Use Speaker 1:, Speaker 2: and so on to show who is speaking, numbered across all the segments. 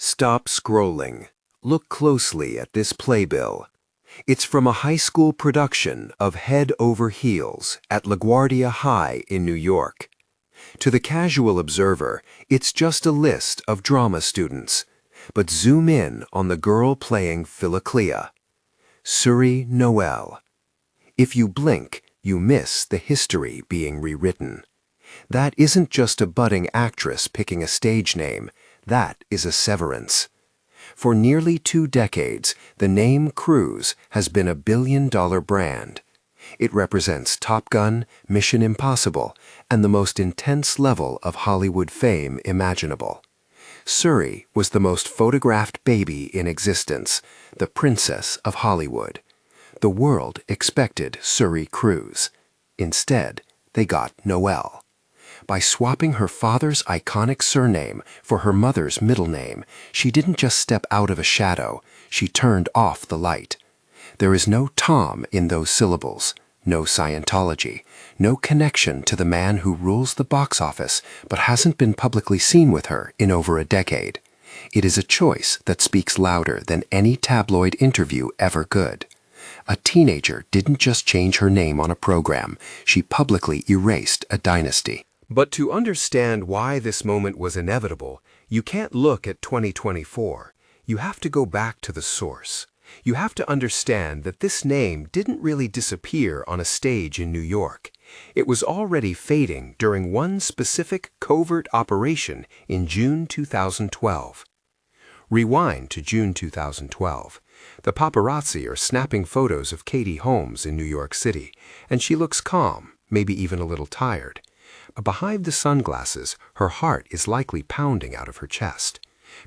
Speaker 1: Stop scrolling. Look closely at this playbill. It's from a high school production of Head Over Heels at LaGuardia High in New York. To the casual observer, it's just a list of drama students. But zoom in on the girl playing Philoclea, Suri Noelle. If you blink, you miss the history being rewritten. That isn't just a budding actress picking a stage name. That is a severance. For nearly 2 decades, the name Cruise has been a billion-dollar brand. It represents Top Gun, Mission Impossible, and the most intense level of Hollywood fame imaginable. Suri was the most photographed baby in existence, the princess of Hollywood. The world expected Suri Cruise. Instead, they got Noelle. By swapping her father's iconic surname for her mother's middle name, she didn't just step out of a shadow, she turned off the light. There is no Tom in those syllables, no Scientology, no connection to the man who rules the box office but hasn't been publicly seen with her in over a decade. It is a choice that speaks louder than any tabloid interview ever could. A teenager didn't just change her name on a program, she publicly erased a dynasty. But to understand why this moment was inevitable, you can't look at 2024. You have to go back to the source. You have to understand that this name didn't really disappear on a stage in New York. It was already fading during one specific covert operation in June 2012. Rewind to June 2012. The paparazzi are snapping photos of Katie Holmes in New York City, and she looks calm, maybe even a little tired. Behind the sunglasses, her heart is likely pounding out of her chest.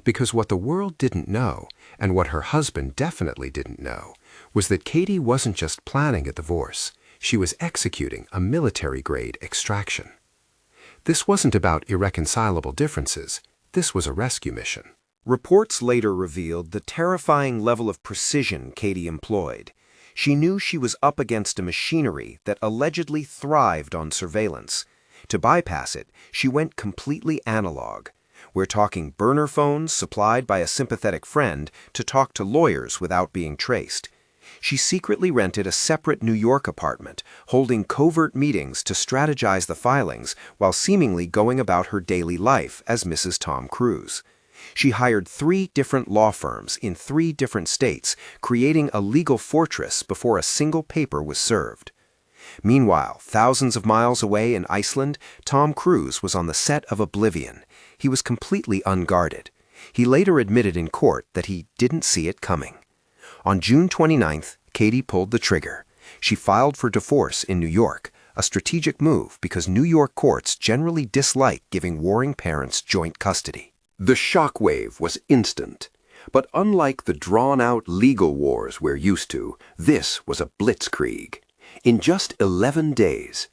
Speaker 1: Because what the world didn't know, and what her husband definitely didn't know, was that Katie wasn't just planning a divorce, she was executing a military-grade extraction. This wasn't about irreconcilable differences, this was a rescue mission. Reports later revealed the terrifying level of precision Katie employed. She knew she was up against a machinery that allegedly thrived on surveillance. To bypass it, she went completely analog. We're talking burner phones supplied by a sympathetic friend to talk to lawyers without being traced. She secretly rented a separate New York apartment, holding covert meetings to strategize the filings while seemingly going about her daily life as Mrs. Tom Cruise. She hired 3 different law firms in 3 different states, creating a legal fortress before a single paper was served. Meanwhile, thousands of miles away in Iceland, Tom Cruise was on the set of Oblivion. He was completely unguarded. He later admitted in court that he didn't see it coming. On June 29th, Katie pulled the trigger. She filed for divorce in New York, a strategic move because New York courts generally dislike giving warring parents joint custody.
Speaker 2: The shockwave was instant. But unlike the drawn-out legal wars we're used to, this was a blitzkrieg. In just 11 days,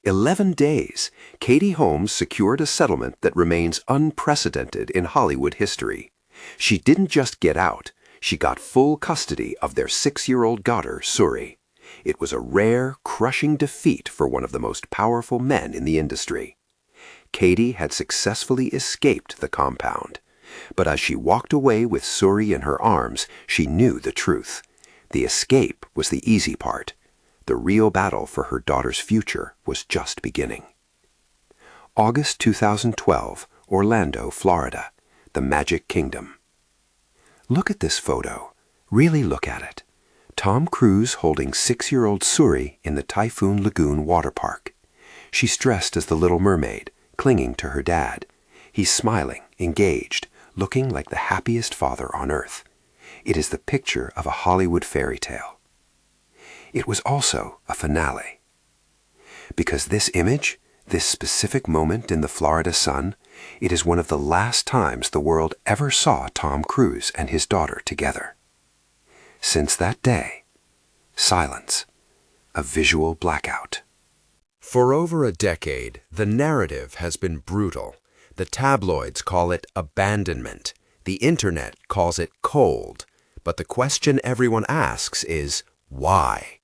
Speaker 2: Katie Holmes secured a settlement that remains unprecedented in Hollywood history. She didn't just get out, she got full custody of their 6-year-old daughter, Suri. It was a rare, crushing defeat for one of the most powerful men in the industry. Katie had successfully escaped the compound. But as she walked away with Suri in her arms, she knew the truth. The escape was the easy part. The real battle for her daughter's future was just beginning. August 2012, Orlando, Florida, the Magic Kingdom. Look at this photo. Really look at it. Tom Cruise holding 6-year-old Suri in the Typhoon Lagoon water park. She's dressed as the Little Mermaid, clinging to her dad. He's smiling, engaged, looking like the happiest father on earth. It is the picture of a Hollywood fairy tale. It was also a finale. Because this image, this specific moment in the Florida sun, it is one of the last times the world ever saw Tom Cruise and his daughter together. Since that day, silence, a visual blackout.
Speaker 1: For over a decade, the narrative has been brutal. The tabloids call it abandonment. The internet calls it cold. But the question everyone asks is, why?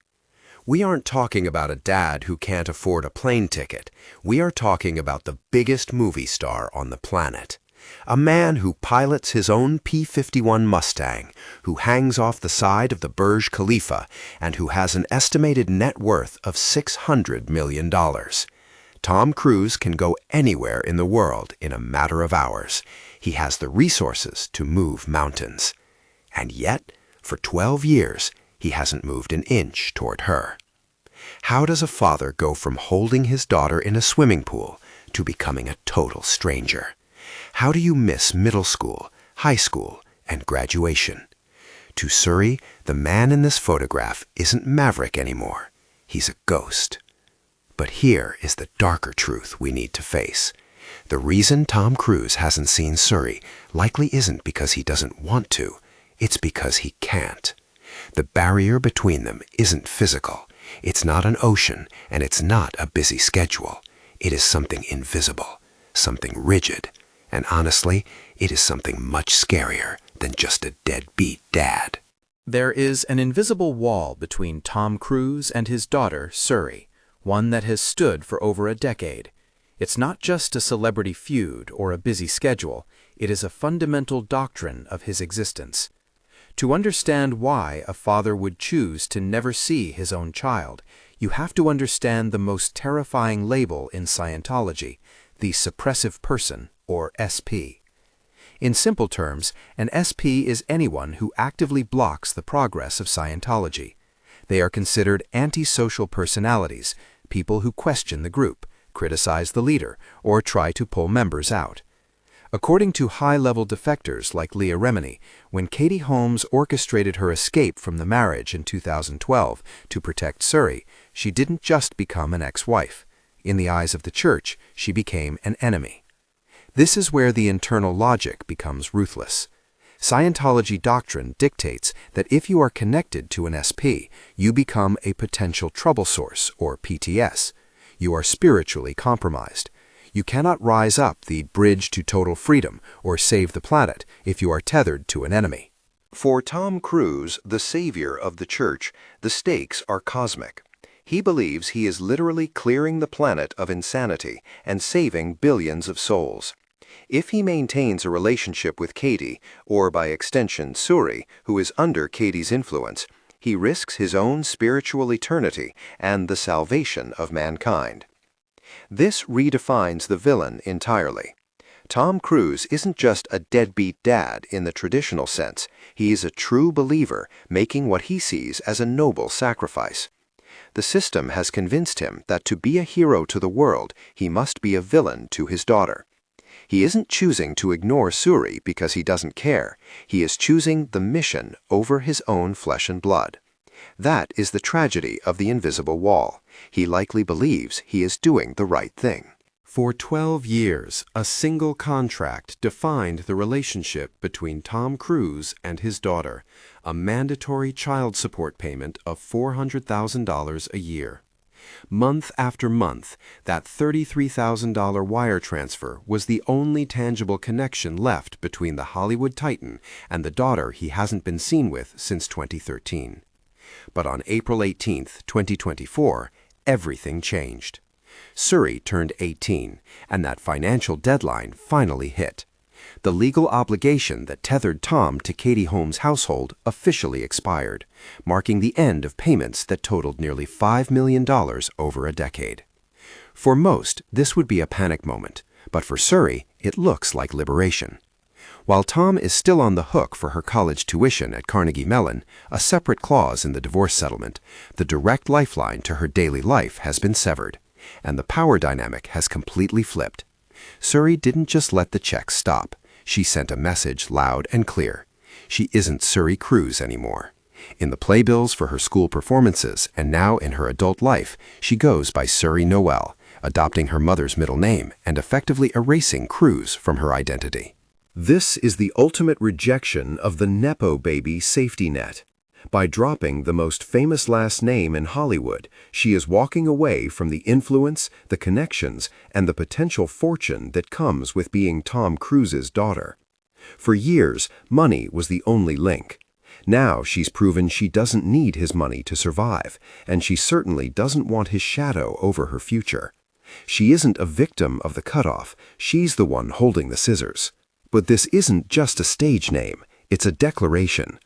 Speaker 1: We aren't talking about a dad who can't afford a plane ticket. We are talking about the biggest movie star on the planet. A man who pilots his own P-51 Mustang, who hangs off the side of the Burj Khalifa, and who has an estimated net worth of $600 million. Tom Cruise can go anywhere in the world in a matter of hours. He has the resources to move mountains. And yet, for 12 years, he hasn't moved an inch toward her. How does a father go from holding his daughter in a swimming pool to becoming a total stranger? How do you miss middle school, high school, and graduation? To Suri, the man in this photograph isn't Maverick anymore. He's a ghost. But here is the darker truth we need to face. The reason Tom Cruise hasn't seen Suri likely isn't because he doesn't want to. It's because he can't. The barrier between them isn't physical. It's not an ocean, and it's not a busy schedule. It is something invisible, something rigid, and honestly, it is something much scarier than just a deadbeat dad.
Speaker 3: There is an invisible wall between Tom Cruise and his daughter, Suri, one that has stood for over a decade. It's not just a celebrity feud or a busy schedule, it is a fundamental doctrine of his existence. To understand why a father would choose to never see his own child, you have to understand the most terrifying label in Scientology, the suppressive person, or SP. In simple terms, an SP is anyone who actively blocks the progress of Scientology. They are considered antisocial personalities, people who question the group, criticize the leader, or try to pull members out. According to high-level defectors like Leah Remini, when Katie Holmes orchestrated her escape from the marriage in 2012 to protect Suri, she didn't just become an ex-wife. In the eyes of the church, she became an enemy. This is where the internal logic becomes ruthless. Scientology doctrine dictates that if you are connected to an SP, you become a potential trouble source, or PTS. You are spiritually compromised. You cannot rise up the bridge to total freedom or save the planet if you are tethered to an enemy.
Speaker 2: For Tom Cruise, the savior of the church, the stakes are cosmic. He believes he is literally clearing the planet of insanity and saving billions of souls. If he maintains a relationship with Katie, or by extension Suri, who is under Katie's influence, he risks his own spiritual eternity and the salvation of mankind. This redefines the villain entirely. Tom Cruise isn't just a deadbeat dad in the traditional sense. He is a true believer, making what he sees as a noble sacrifice. The system has convinced him that to be a hero to the world, he must be a villain to his daughter. He isn't choosing to ignore Suri because he doesn't care. He is choosing the mission over his own flesh and blood. That is the tragedy of the invisible wall. He likely believes he is doing the right thing.
Speaker 1: For 12 years, a single contract defined the relationship between Tom Cruise and his daughter, a mandatory child support payment of $400,000 a year. Month after month, that $33,000 wire transfer was the only tangible connection left between the Hollywood titan and the daughter he hasn't been seen with since 2013. But on April 18, 2024, everything changed. Suri turned 18, and that financial deadline finally hit. The legal obligation that tethered Tom to Katie Holmes' household officially expired, marking the end of payments that totaled nearly $5 million over a decade. For most, this would be a panic moment, but for Suri, it looks like liberation. While Tom is still on the hook for her college tuition at Carnegie Mellon, a separate clause in the divorce settlement, the direct lifeline to her daily life has been severed, and the power dynamic has completely flipped. Suri didn't just let the checks stop. She sent a message loud and clear. She isn't Suri Cruise anymore. In the playbills for her school performances, and now in her adult life, she goes by Suri Noelle, adopting her mother's middle name and effectively erasing Cruise from her identity. This is the ultimate rejection of the Nepo baby safety net. By dropping the most famous last name in Hollywood, she is walking away from the influence, the connections, and the potential fortune that comes with being Tom Cruise's daughter. For years, money was the only link. Now she's proven she doesn't need his money to survive, and she certainly doesn't want his shadow over her future. She isn't a victim of the cutoff, she's the one holding the scissors.
Speaker 2: But this isn't just a stage name, it's a declaration.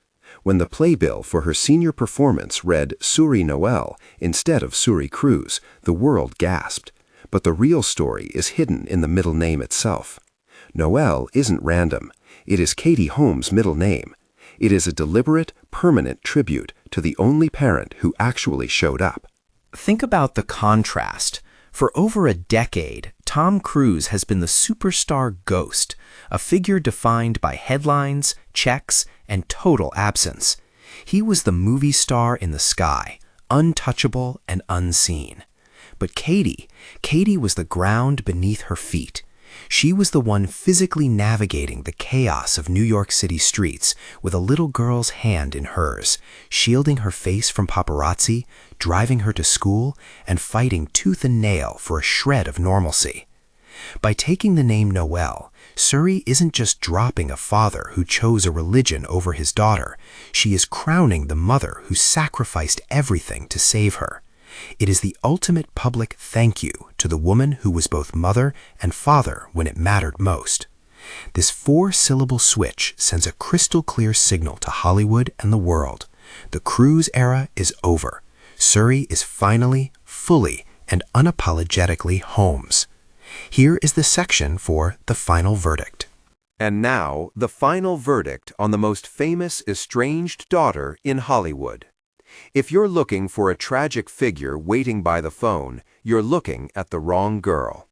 Speaker 2: When the playbill for her senior performance read Suri Noelle instead of Suri Cruz, the world gasped. But the real story is hidden in the middle name itself. Noelle isn't random. It is Katie Holmes' middle name. It is a deliberate, permanent tribute to the only parent who actually showed up.
Speaker 4: Think about the contrast. For over a decade, Tom Cruise has been the superstar ghost, a figure defined by headlines, checks, and total absence. He was the movie star in the sky, untouchable and unseen. But Katie was the ground beneath her feet. She was the one physically navigating the chaos of New York City streets with a little girl's hand in hers, shielding her face from paparazzi, driving her to school, and fighting tooth and nail for a shred of normalcy. By taking the name Noelle, Suri isn't just dropping a father who chose a religion over his daughter. She is crowning the mother who sacrificed everything to save her. It is the ultimate public thank you to the woman who was both mother and father when it mattered most. This 4-syllable switch sends a crystal-clear signal to Hollywood and the world. The Cruise era is over. Suri is finally, fully, and unapologetically Holmes. Here is the section for the final verdict.
Speaker 1: And now, the final verdict on the most famous estranged daughter in Hollywood. If you're looking for a tragic figure waiting by the phone, you're looking at the wrong girl.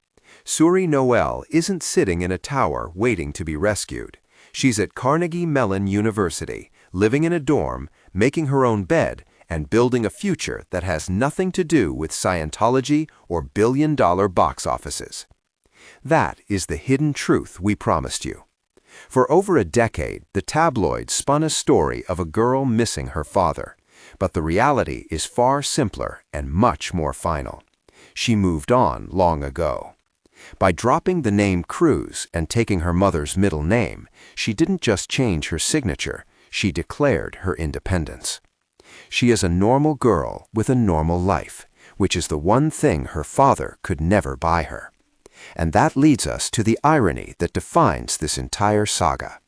Speaker 1: Suri Noelle isn't sitting in a tower waiting to be rescued. She's at Carnegie Mellon University, living in a dorm, making her own bed, and building a future that has nothing to do with Scientology or billion-dollar box offices. That is the hidden truth we promised you. For over a decade, the tabloids spun a story of a girl missing her father. But the reality is far simpler and much more final. She moved on long ago. By dropping the name Cruise and taking her mother's middle name, she didn't just change her signature, she declared her independence. She is a normal girl with a normal life, which is the one thing her father could never buy her. And that leads us to the irony that defines this entire saga.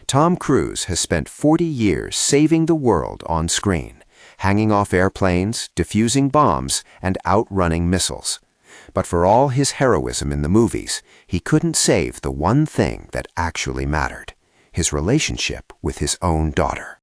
Speaker 1: Tom Cruise has spent 40 years saving the world on screen, hanging off airplanes, defusing bombs, and outrunning missiles. But for all his heroism in the movies, he couldn't save the one thing that actually mattered: his relationship with his own daughter.